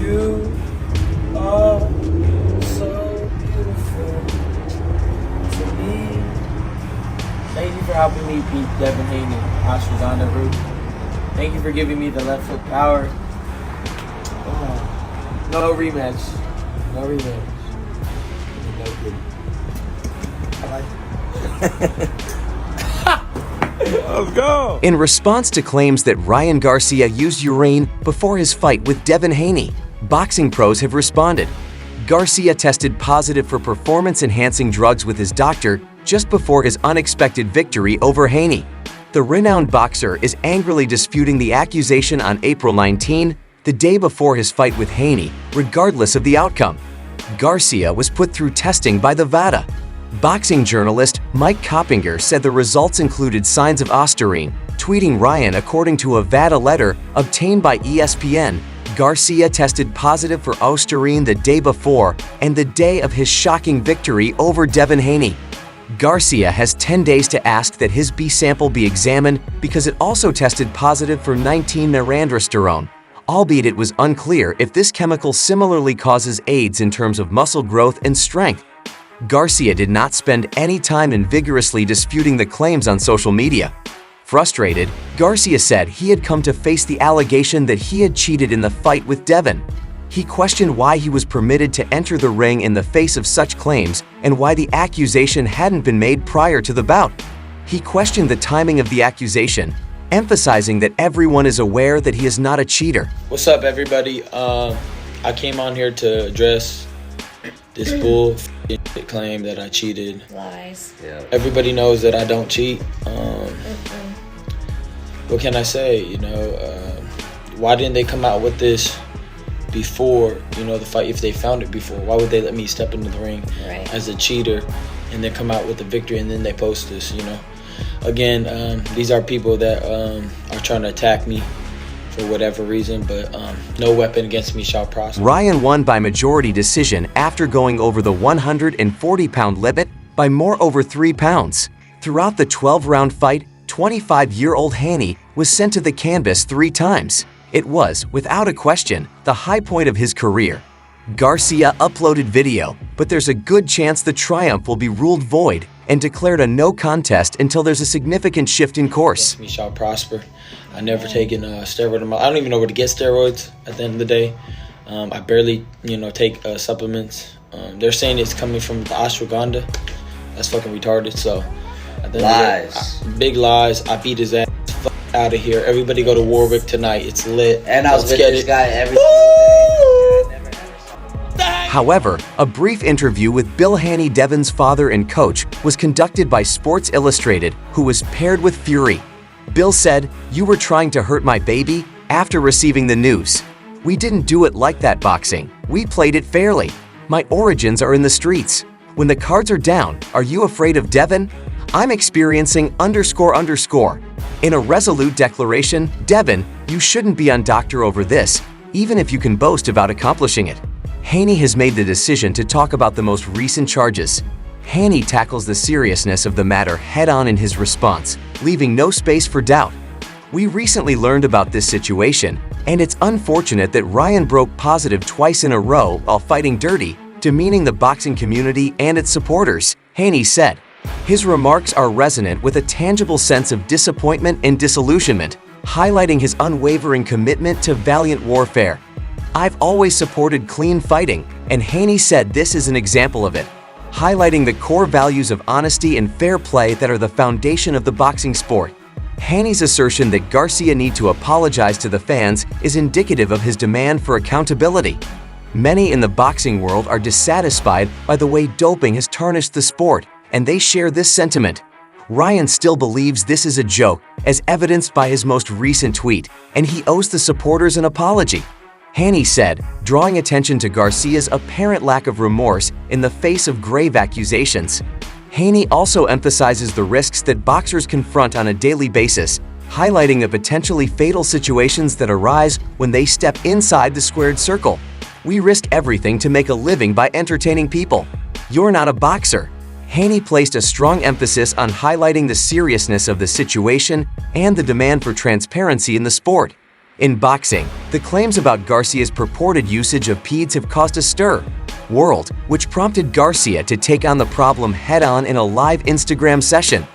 You are so beautiful to me. Thank you for helping me beat Devin Haney, ashwagandha root. Thank you for giving me the left foot power. No rematch. No rematch. No good. I like it. Let's go! In response to claims that Ryan Garcia used urine before his fight with Devin Haney, boxing pros have responded. Garcia tested positive for performance-enhancing drugs with his doctor just before his unexpected victory over Haney. The renowned boxer is angrily disputing the accusation on April 19, the day before his fight with Haney, regardless of the outcome. Garcia was put through testing by the VADA. Boxing journalist Mike Coppinger said the results included signs of ostarine, tweeting Ryan according to a VADA letter obtained by ESPN. Garcia tested positive for ostarine the day before and the day of his shocking victory over Devin Haney. Garcia has 10 days to ask that his B sample be examined because it also tested positive for 19-nirandrasterone, albeit it was unclear if this chemical similarly causes AIDS in terms of muscle growth and strength. Garcia did not spend any time in vigorously disputing the claims on social media. Frustrated, Garcia said he had come to face the allegation that he had cheated in the fight with Devin. He questioned why he was permitted to enter the ring in the face of such claims and why the accusation hadn't been made prior to the bout. He questioned the timing of the accusation, emphasizing that everyone is aware that he is not a cheater. What's up, everybody? I came on here to address this bull claim that I cheated. Lies. Yeah. Everybody knows that I don't cheat. What can I say? Why didn't they come out with this before, the fight? If they found it before, why would they let me step into the ring as a cheater and then come out with the victory and then they post this? Again, these are people that are trying to attack me for whatever reason, but no weapon against me shall prosper. Ryan won by majority decision after going over the 140-pound limit by more over 3 pounds. Throughout the 12-round fight, 25-year-old Haney was sent to the canvas 3 times. It was, without a question, the high point of his career. Garcia uploaded video, but there's a good chance the triumph will be ruled void and declared a no contest until there's a significant shift in course. Me shall prosper. I never taken a steroid. I don't even know where to get steroids at the end of the day. I barely, take supplements. They're saying it's coming from the ashwagandha. That's fucking retarded. So, at the end of the day, big lies. I beat his ass. Fuck out of here. Everybody go to Warwick tonight. It's lit. And I was with this guy every However, a brief interview with Bill Haney, Devin's father and coach, was conducted by Sports Illustrated, who was paired with fury. Bill said, "You were trying to hurt my baby?" after receiving the news. "We didn't do it like that, boxing. We played it fairly. My origins are in the streets. When the cards are down, are you afraid of Devin? I'm experiencing ___." In a resolute declaration, Devin, you shouldn't be on doctor over this, even if you can boast about accomplishing it. Haney has made the decision to talk about the most recent charges. Haney tackles the seriousness of the matter head-on in his response, leaving no space for doubt. "We recently learned about this situation, and it's unfortunate that Ryan broke positive twice in a row while fighting dirty, demeaning the boxing community and its supporters," Haney said. His remarks are resonant with a tangible sense of disappointment and disillusionment, highlighting his unwavering commitment to valiant warfare. "I've always supported clean fighting, and Haney said this is an example of it," highlighting the core values of honesty and fair play that are the foundation of the boxing sport. Haney's assertion that Garcia need to apologize to the fans is indicative of his demand for accountability. Many in the boxing world are dissatisfied by the way doping has tarnished the sport, and they share this sentiment. Ryan still believes this is a joke, as evidenced by his most recent tweet, and he owes the supporters an apology. Haney said, drawing attention to Garcia's apparent lack of remorse in the face of grave accusations. Haney also emphasizes the risks that boxers confront on a daily basis, highlighting the potentially fatal situations that arise when they step inside the squared circle. "We risk everything to make a living by entertaining people. You're not a boxer." Haney placed a strong emphasis on highlighting the seriousness of the situation and the demand for transparency in the sport. In boxing, the claims about Garcia's purported usage of PEDs have caused a stir world, which prompted Garcia to take on the problem head-on in a live Instagram session.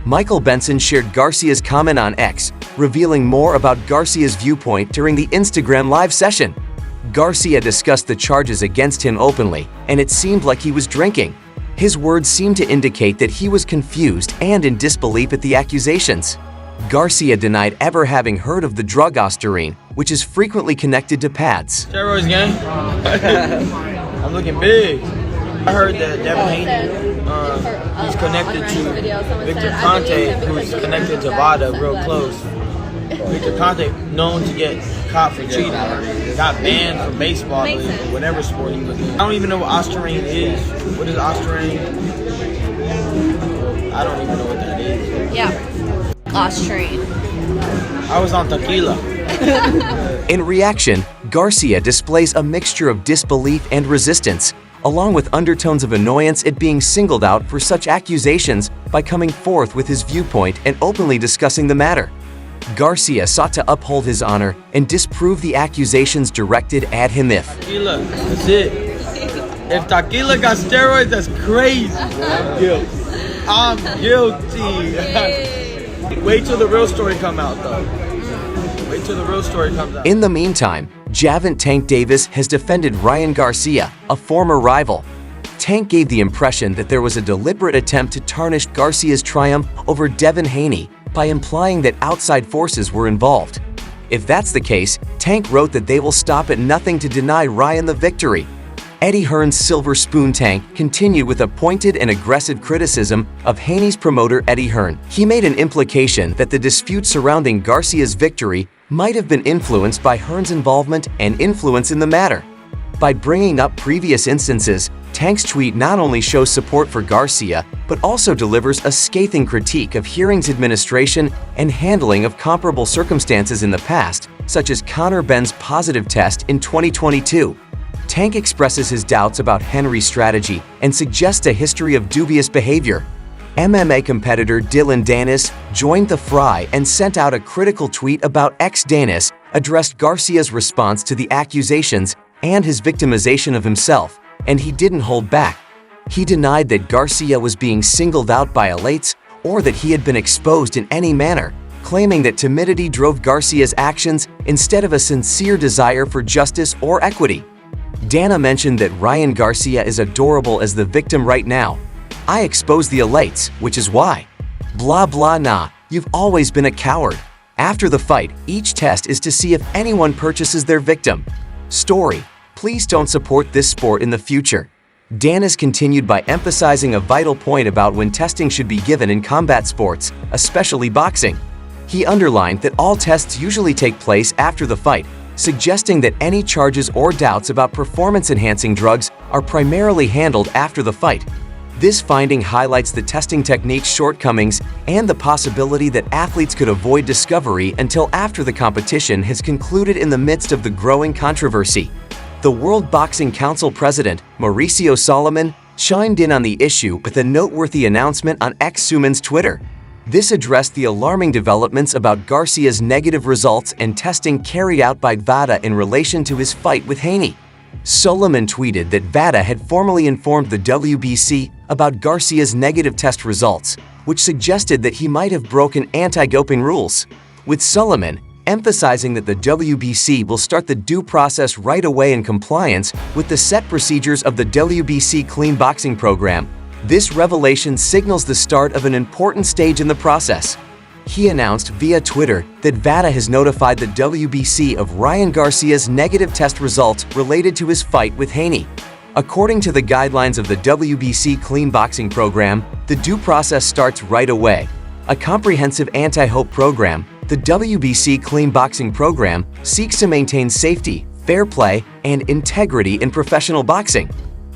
Michael Benson shared Garcia's comment on X, revealing more about Garcia's viewpoint during the Instagram live session. Garcia discussed the charges against him openly, and it seemed like he was drinking. His words seemed to indicate that he was confused and in disbelief at the accusations. Garcia denied ever having heard of the drug Osterine, which is frequently connected to pads. Steroids, gang. I'm looking big. I heard that Devin Haney, he's connected to Victor Conte, who's connected to Vada real close. Victor Conte, known to get caught for cheating, got banned from baseball, I believe, whatever sport he was in. I don't even know what Osterine is. What is Osterine? I don't even know what that is. Yeah, Osterine. I was on tequila. In reaction, Garcia displays a mixture of disbelief and resistance, along with undertones of annoyance at being singled out for such accusations by coming forth with his viewpoint and openly discussing the matter. Garcia sought to uphold his honor and disprove the accusations directed at him if Tequila, that's it. If tequila got steroids, that's crazy. I'm guilty. Wait till the real story come out, though. Wait till the real story comes out. In the meantime, Javant Tank Davis has defended Ryan Garcia, a former rival. Tank gave the impression that there was a deliberate attempt to tarnish Garcia's triumph over Devin Haney by implying that outside forces were involved. If that's the case, Tank wrote that they will stop at nothing to deny Ryan the victory. Eddie Hearn's Silver Spoon Tank continued with a pointed and aggressive criticism of Haney's promoter Eddie Hearn. He made an implication that the dispute surrounding Garcia's victory might have been influenced by Hearn's involvement and influence in the matter. By bringing up previous instances, Tank's tweet not only shows support for Garcia, but also delivers a scathing critique of hearings administration and handling of comparable circumstances in the past, such as Conor Benn's positive test in 2022. Tank expresses his doubts about Henry's strategy and suggests a history of dubious behavior. MMA competitor Dylan Danis joined the fray and sent out a critical tweet about Danis addressed Garcia's response to the accusations and his victimization of himself, and he didn't hold back. He denied that Garcia was being singled out by elites or that he had been exposed in any manner, claiming that timidity drove Garcia's actions instead of a sincere desire for justice or equity. Dana mentioned that Ryan Garcia is adorable as the victim right now. I expose the elites, which is why. Blah blah nah, you've always been a coward. After the fight, each test is to see if anyone purchases their victim. Story, please don't support this sport in the future. Danis continued by emphasizing a vital point about when testing should be given in combat sports, especially boxing. He underlined that all tests usually take place after the fight, suggesting that any charges or doubts about performance-enhancing drugs are primarily handled after the fight. This finding highlights the testing technique's shortcomings and the possibility that athletes could avoid discovery until after the competition has concluded in the midst of the growing controversy. The World Boxing Council president, Mauricio Solomon, chimed in on the issue with a noteworthy announcement on Suman's Twitter. This addressed the alarming developments about Garcia's negative results and testing carried out by VADA in relation to his fight with Haney. Solomon tweeted that VADA had formally informed the WBC about Garcia's negative test results, which suggested that he might have broken anti-doping rules, with Solomon emphasizing that the WBC will start the due process right away in compliance with the set procedures of the WBC Clean Boxing Program. This revelation signals the start of an important stage in the process. He announced via Twitter that VADA has notified the WBC of Ryan Garcia's negative test results related to his fight with Haney. According to the guidelines of the WBC Clean Boxing Program, the due process starts right away. A comprehensive anti-hope program, the WBC Clean Boxing Program seeks to maintain safety, fair play, and integrity in professional boxing.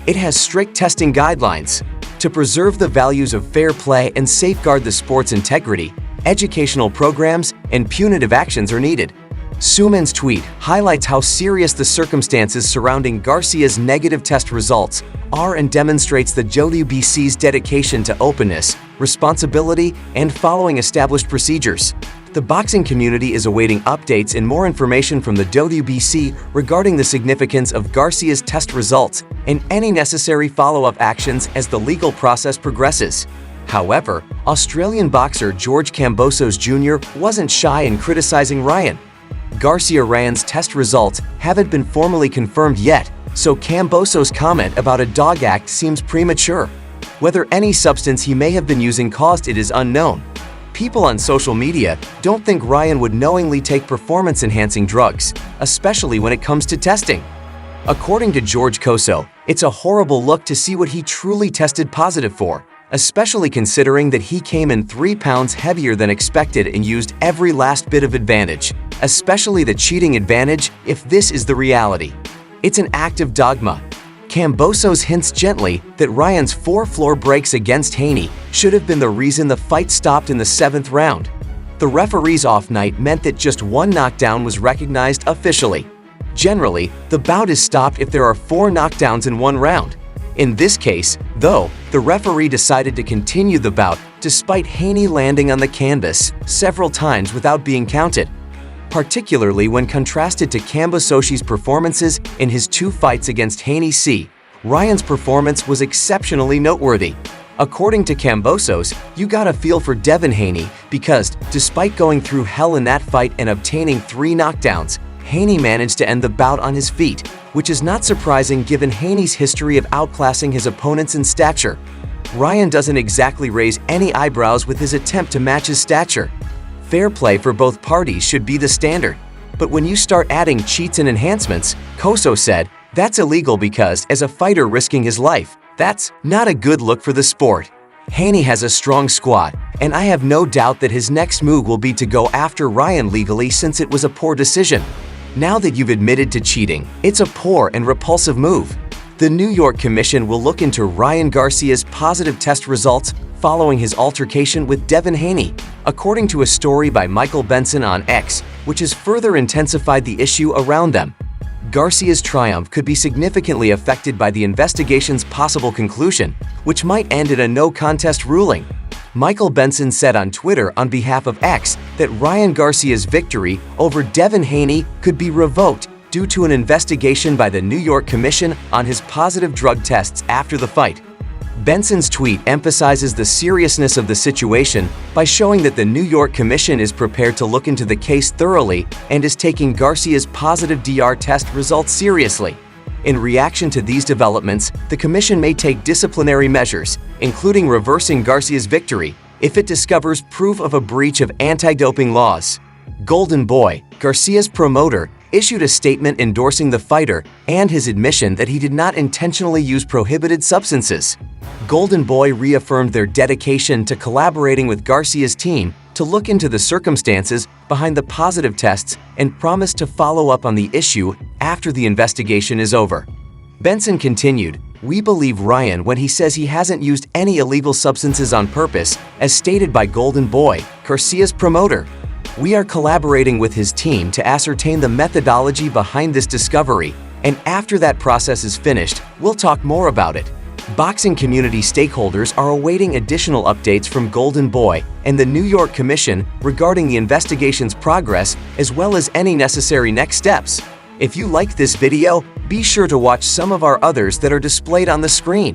It has strict testing guidelines. To preserve the values of fair play and safeguard the sport's integrity, educational programs and punitive actions are needed. Suman's tweet highlights how serious the circumstances surrounding Garcia's negative test results are and demonstrates the WBC's dedication to openness, responsibility, and following established procedures. The boxing community is awaiting updates and more information from the WBC regarding the significance of Garcia's test results and any necessary follow-up actions as the legal process progresses. However, Australian boxer George Kambosos Jr. wasn't shy in criticizing Ryan. Garcia-Ryan's test results haven't been formally confirmed yet, so Kambosos' comment about a dog act seems premature. Whether any substance he may have been using caused it is unknown. People on social media don't think Ryan would knowingly take performance-enhancing drugs, especially when it comes to testing. According to George Koso, it's a horrible look to see what he truly tested positive for, especially considering that he came in 3 pounds heavier than expected and used every last bit of advantage, especially the cheating advantage if this is the reality. It's an act of dogma. Kambosos hints gently that Ryan's 4 floor breaks against Haney should have been the reason the fight stopped in the 7th round. The referee's off night meant that just 1 knockdown was recognized officially. Generally, the bout is stopped if there are 4 knockdowns in 1 round. In this case, though, the referee decided to continue the bout despite Haney landing on the canvas several times without being counted. Particularly when contrasted to Kambosos's performances in his 2 fights against Haney C, Ryan's performance was exceptionally noteworthy. According to Kambosos, you got a feel for Devin Haney because, despite going through hell in that fight and obtaining 3 knockdowns, Haney managed to end the bout on his feet, which is not surprising given Haney's history of outclassing his opponents in stature. Ryan doesn't exactly raise any eyebrows with his attempt to match his stature. Fair play for both parties should be the standard. But when you start adding cheats and enhancements, Koso said, that's illegal because, as a fighter risking his life, that's not a good look for the sport. Haney has a strong squad, and I have no doubt that his next move will be to go after Ryan legally since it was a poor decision. Now that you've admitted to cheating, it's a poor and repulsive move. The New York Commission will look into Ryan Garcia's positive test results following his altercation with Devin Haney, according to a story by Michael Benson on X, which has further intensified the issue around them. Garcia's triumph could be significantly affected by the investigation's possible conclusion, which might end in a no-contest ruling. Michael Benson said on Twitter on behalf of X that Ryan Garcia's victory over Devin Haney could be revoked due to an investigation by the New York Commission on his positive drug tests after the fight. Benson's tweet emphasizes the seriousness of the situation by showing that the New York Commission is prepared to look into the case thoroughly and is taking Garcia's positive DR test results seriously. In reaction to these developments, the Commission may take disciplinary measures, including reversing Garcia's victory, if it discovers proof of a breach of anti-doping laws. Golden Boy, Garcia's promoter, issued a statement endorsing the fighter and his admission that he did not intentionally use prohibited substances. Golden Boy reaffirmed their dedication to collaborating with Garcia's team to look into the circumstances behind the positive tests and promised to follow up on the issue after the investigation is over. Benson continued, "We believe Ryan when he says he hasn't used any illegal substances on purpose, as stated by Golden Boy, Garcia's promoter. We are collaborating with his team to ascertain the methodology behind this discovery, and after that process is finished, we'll talk more about it." Boxing community stakeholders are awaiting additional updates from Golden Boy and the New York Commission regarding the investigation's progress as well as any necessary next steps. If you liked this video, be sure to watch some of our others that are displayed on the screen.